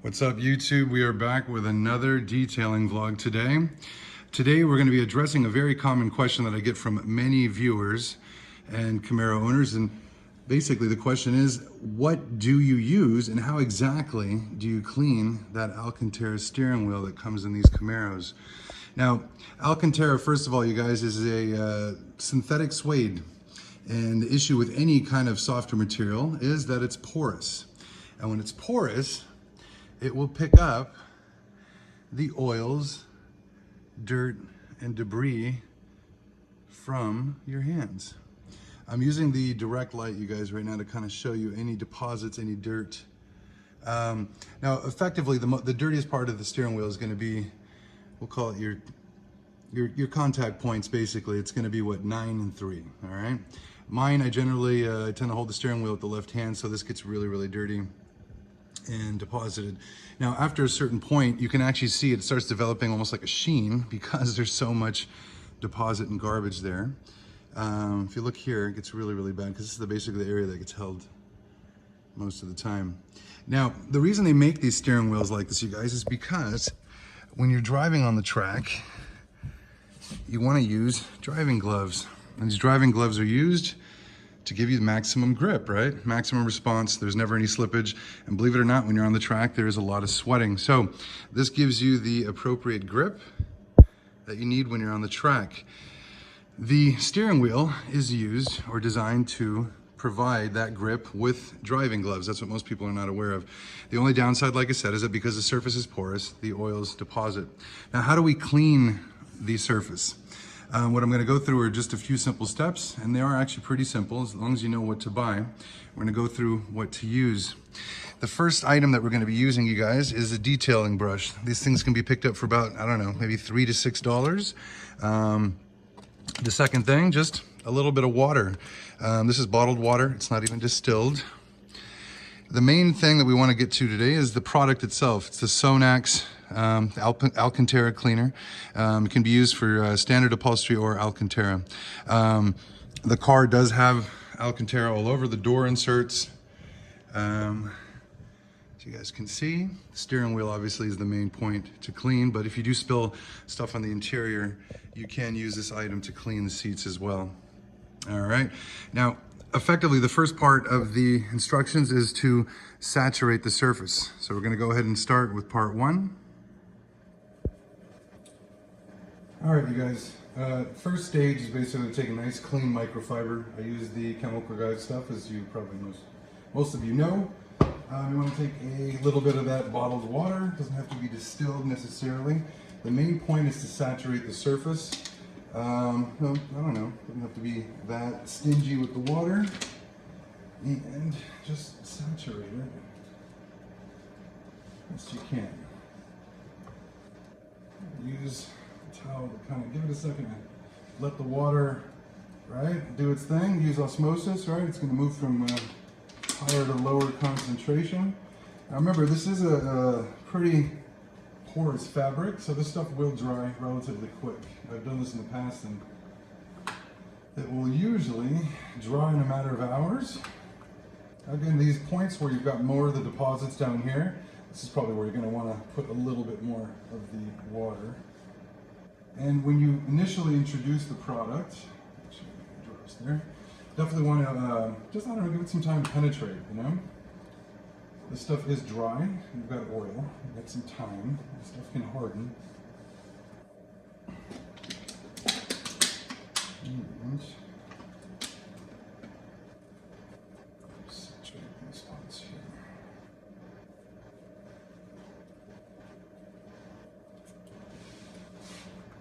What's up, YouTube? We are back with another detailing vlog today. Today we're going to be addressing a very common question that I get from many viewers and Camaro owners, and basically the question is, what do you use and how exactly do you clean that Alcantara steering wheel that comes in these Camaros? Now, Alcantara, first of all, you guys, is a synthetic suede, and the issue with any kind of softer material is that it's porous. And when it's porous, it will pick up the oils, dirt, and debris from your hands. I'm using the direct light, you guys, right now to kind of show you any deposits, any dirt. Now, effectively, the dirtiest part of the steering wheel is going to be, we'll call it your contact points. Basically, it's going to be what, 9 and 3. All right. Mine, I generally I tend to hold the steering wheel with the left hand, so this gets really, really dirty and deposited. Now, after a certain point, you can actually see it starts developing almost like a sheen because there's so much deposit and garbage there. If you look here, it gets really, really bad because this is basically the area that gets held most of the time. Now, the reason they make these steering wheels like this, you guys, is because when you're driving on the track, you want to use driving gloves. And these driving gloves are used to give you the maximum grip, right? Maximum response. There's never any slippage. And believe it or not, when you're on the track, there is a lot of sweating. So this gives you the appropriate grip that you need when you're on the track. The steering wheel is used or designed to provide that grip with driving gloves. That's what most people are not aware of. The only downside, like I said, is that because the surface is porous, the oils deposit. Now, how do we clean the surface? What I'm going to go through are just a few simple steps, and they are actually pretty simple as long as you know what to buy. We're going to go through what to use. The first item that we're going to be using, you guys, is a detailing brush. These things can be picked up for about, I don't know, maybe $3 to $6. The second thing, just a little bit of water. This is bottled water. It's not even distilled. The main thing that we want to get to today is the product itself. It's the Sonax Alcantara cleaner. It can be used for standard upholstery or Alcantara. The car does have Alcantara all over the door inserts. As you guys can see, the steering wheel obviously is the main point to clean, but if you do spill stuff on the interior, you can use this item to clean the seats as well. All right. Now, effectively, the first part of the instructions is to saturate the surface. So we're going to go ahead and start with part 1. All right, you guys. First stage is basically to take a nice clean microfiber. I use the Chemical Guide stuff, as you probably most of you know. You want to take a little bit of that bottled water. It doesn't have to be distilled necessarily. The main point is to saturate the surface. No, I don't know. Doesn't have to be that stingy with the water. And just saturate it best you can. Use a towel to kind of give it a second and let the water, right, do its thing. Use osmosis, right? It's going to move from higher to lower concentration. Now remember, this is a pretty porous fabric, so this stuff will dry relatively quick. I've done this in the past, and it will usually dry in a matter of hours. Again, these points where you've got more of the deposits down here, this is probably where you're going to want to put a little bit more of the water. And when you initially introduce the product, there, definitely want to just, I don't know, give it some time to penetrate, you know? This stuff is dry. You've got oil. You've got some time. This stuff can harden. And saturate these spots here.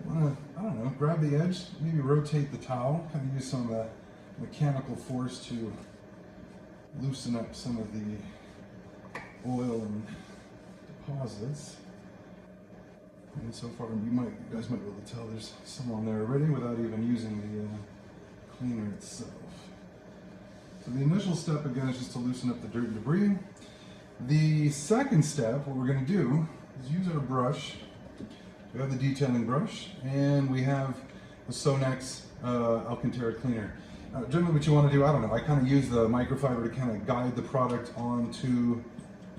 You want to, I don't know, grab the edge, maybe rotate the towel, kind of use some of the mechanical force to loosen up some of the oil and deposits. And so far, you guys might be able to tell there's some on there already without even using the cleaner itself. So the initial step, again, is just to loosen up the dirt and debris. The second step, what we're going to do is use our brush. We have the detailing brush, and we have the Sonax Alcantara cleaner. Generally what you want to do, I don't know, I kind of use the microfiber to kind of guide the product onto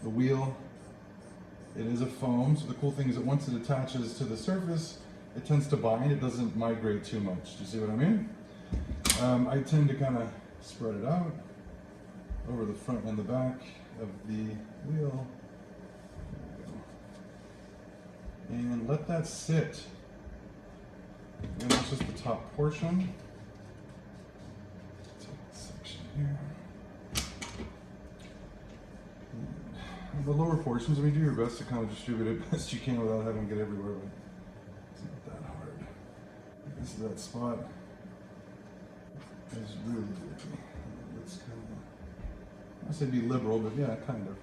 the wheel It is a foam, so the cool thing is that once it attaches to the surface, it tends to bind. It doesn't migrate too much. Do you see what I mean? I tend to kind of spread it out over the front and the back of the wheel. And let that sit. And that's just the top portion. Take this section here. And the lower portions, I mean, do your best to kind of distribute it best you can without having to get everywhere, but it's not that hard. This is that spot. It's really dirty. Let's kind of, I say be liberal, but yeah, kind of.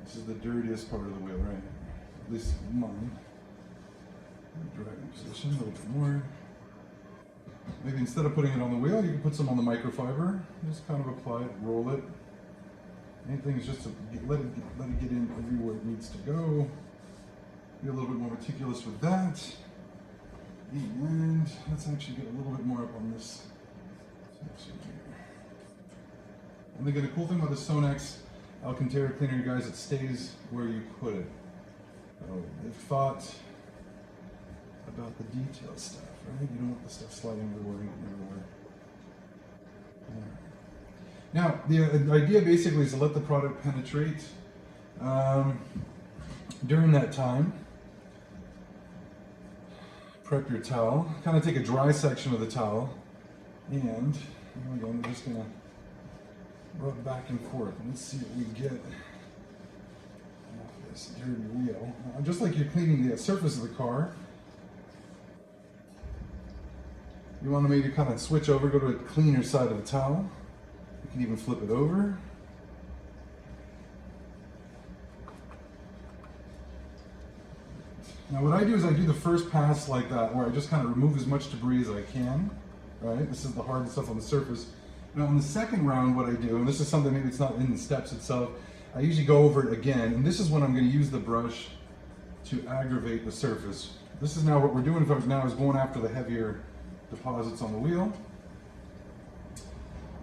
This is the dirtiest part of the wheel, right? At least mine. Driving position, a little bit more. Maybe instead of putting it on the wheel, you can put some on the microfiber. Just kind of apply it, roll it. Main thing is just to let it get in everywhere it needs to go. Be a little bit more meticulous with that. And let's actually get a little bit more up on this section here. And again, the cool thing about the Sonax Alcantara cleaner, you guys, it stays where you put it. They've thought about the detail stuff, right? You don't want the stuff sliding everywhere and getting everywhere. Now, the idea basically is to let the product penetrate during that time. Prep your towel. Kind of take a dry section of the towel, and again, I'm just going to rub back and forth. And let's see what we get off this dirty wheel. Just like you're cleaning the surface of the car, you want to maybe kind of switch over, go to a cleaner side of the towel. You can even flip it over. Now what I do is I do the first pass like that, where I just kind of remove as much debris as I can, right? This is the hard stuff on the surface. Now on the second round, what I do, and this is something maybe it's not in the steps itself, I usually go over it again, and this is when I'm going to use the brush to aggravate the surface. This is now what we're doing now is going after the heavier deposits on the wheel.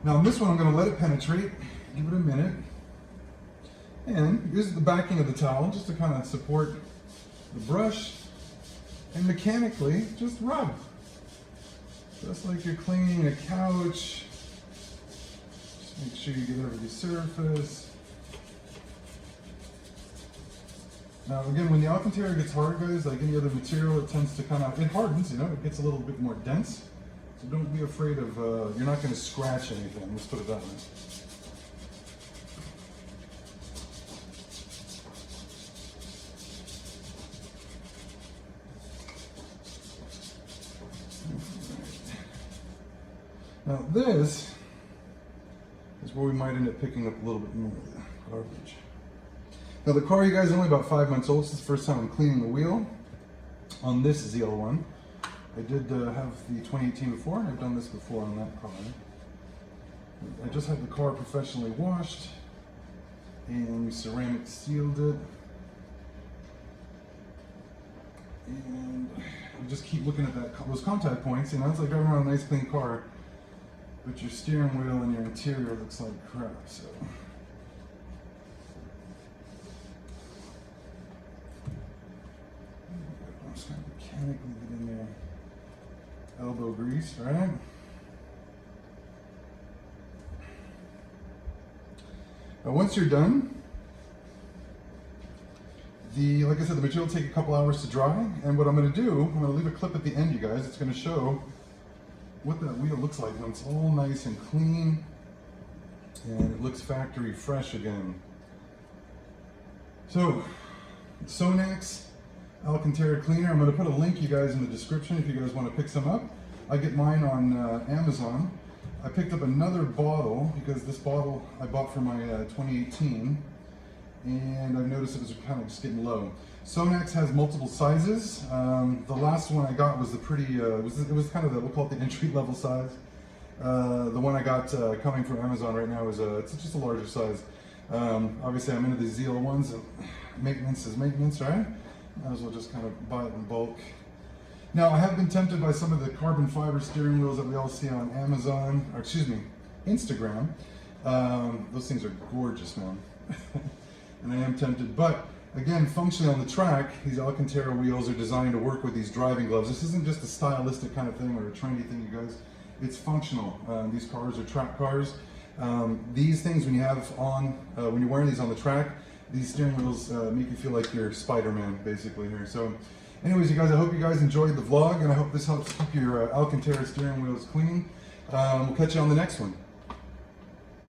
Now on this one, I'm going to let it penetrate, give it a minute, and use the backing of the towel just to kind of support the brush, and mechanically just rub. Just like you're cleaning a couch. Just make sure you get every surface. Now again, when the Alcantara gets hard, guys, like any other material, it tends to kind of, it hardens, you know, it gets a little bit more dense. So don't be afraid of, you're not going to scratch anything, let's put it that way. Now this is where we might end up picking up a little bit more of the garbage. Now the car, you guys, is only about 5 months old. This is the first time I'm cleaning the wheel on this ZL1. I did have the 2018 before, and I've done this before on that car. I just had the car professionally washed, and we ceramic sealed it. And I just keep looking at those contact points. You know, it's like driving around a nice clean car, but your steering wheel and your interior looks like crap, so. I'm just going to mechanically get in there. Elbow grease, right? Now once you're done, like I said, the material will take a couple hours to dry, and what I'm going to do, I'm going to leave a clip at the end, you guys. It's going to show what that wheel looks like when it's all nice and clean and it looks factory fresh again. So, Sonax Alcantara cleaner, I'm going to put a link, you guys, in the description if you guys want to pick some up. I get mine on Amazon. I picked up another bottle because this bottle I bought for my 2018, and I've noticed it was kind of just getting low. Sonax has multiple sizes. The last one I got was the pretty, it was kind of the, we'll call it the entry level size. The one I got coming from Amazon right now is it's just a larger size. Obviously I'm into these ZL ones, and maintenance is maintenance, right? Might as well just kind of buy it in bulk. Now I have been tempted by some of the carbon fiber steering wheels that we all see on Amazon, or excuse me, Instagram. Those things are gorgeous, man. and I am tempted. But again, functionally on the track, these Alcantara wheels are designed to work with these driving gloves. This isn't just a stylistic kind of thing or a trendy thing, you guys. It's functional. These cars are track cars. These things, when you have on, when you're wearing these on the track, these steering wheels make you feel like you're Spider-Man, basically here. So, anyways, you guys, I hope you guys enjoyed the vlog, and I hope this helps keep your Alcantara steering wheels clean. We'll catch you on the next one.